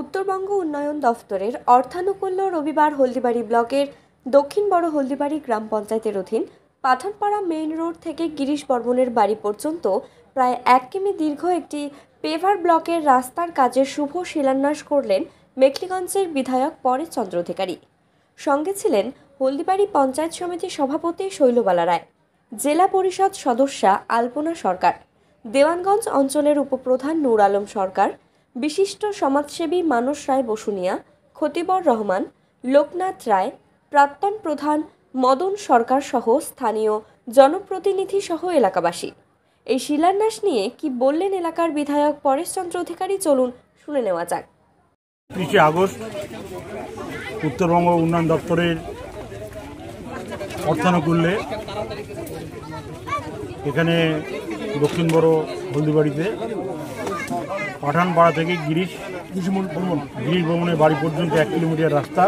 উত্তরবঙ্গ উন্নয়ন দফতরের অর্থানুকূল্য রবিবার হলদিবাড়ি ব্লকের দক্ষিণ বড় হলদিবাড়ি গ্রাম পঞ্চায়েতের অধীন পাঠানপাড়া মেইন রোড থেকে গিরিশ বর্মনের বাড়ি পর্যন্ত প্রায় 1 কিমি দীর্ঘ একটি পেভার ব্লকের রাস্তার কাজের শুভ শিলান্যাস করলেন মেখলিগঞ্জের বিধায়ক পরেশ চন্দ্র অধিকারী। সঙ্গে ছিলেন হলদিবাড়ি পঞ্চায়েত সমিতির সভাপতি শৈলবালা রায়, জেলা পরিষদ সদস্যা আলপনা সরকার, দেওয়ানগঞ্জ অঞ্চলের উপপ্রধান নূর আলম সরকার, বিশিষ্ট সমাজসেবী মানস রায় বসুনিয়া, খতিবর রহমান, লোকনাথ রায়, প্রাক্তন প্রধান মদন সরকার সহ স্থানীয় জনপ্রতিনিধি সহ এলাকাবাসী। এই শিলান্যাস নিয়ে কি বললেন এলাকার বিধায়ক পরেশ চন্দ্র অধিকারী, চলুন শুনে নেওয়া যাক। 30 আগস্ট উত্তরবঙ্গ উন্নয়ন দপ্তরের অর্থানুকূল্যে এখানে দক্ষিণ বড় হলদিবাড়িতে পাঠানপাড়া থেকে গিরিশ বর্মনের বাড়ি পর্যন্ত 1 কিলোমিটার রাস্তা,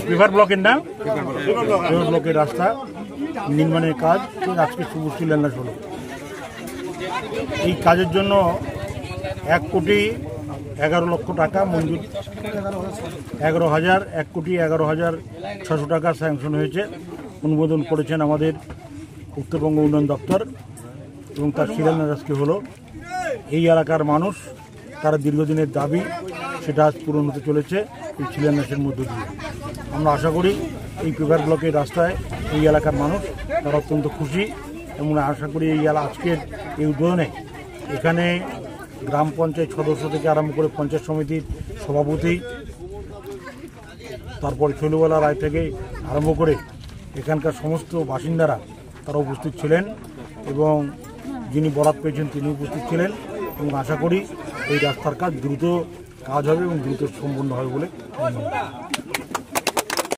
পেভার ব্লকের না, পেভার ব্লকের রাস্তা নির্মাণের কাজ আজকে শুভ শিলান্যাস হলো। এই কাজের জন্য 1,11,00,000 টাকা মঞ্জুর, 1,11,600 টাকা স্যাংশন হয়েছে, অনুমোদন করেছেন আমাদের উত্তরবঙ্গ উন্নয়ন দপ্তর এবং তার শিলান্যাস আজকে হলো। এই এলাকার মানুষ তারা দীর্ঘদিনের দাবি সেটা আজ পূরণ হতে চলেছে এই শিলান্যাসের মধ্য দিয়ে। আমরা আশা করি এই পেভার ব্লকের রাস্তায় এই এলাকার মানুষ তারা অত্যন্ত খুশি এবং আশা করি এই আজকের এই উদ্বোধনে এখানে গ্রাম পঞ্চায়েত সদস্য থেকে আরম্ভ করে পঞ্চায়েত সমিতির সভাপতি, তারপর শৈলবালা রায় থেকে আরম্ভ করে এখানকার সমস্ত বাসিন্দারা তারা উপস্থিত ছিলেন এবং যিনি বরাত পেয়েছেন তিনি উপস্থিত ছিলেন এবং আশা করি এই রাস্তার কাজ দ্রুত কাজ হবে এবং দ্রুত সম্পন্ন হবে বলে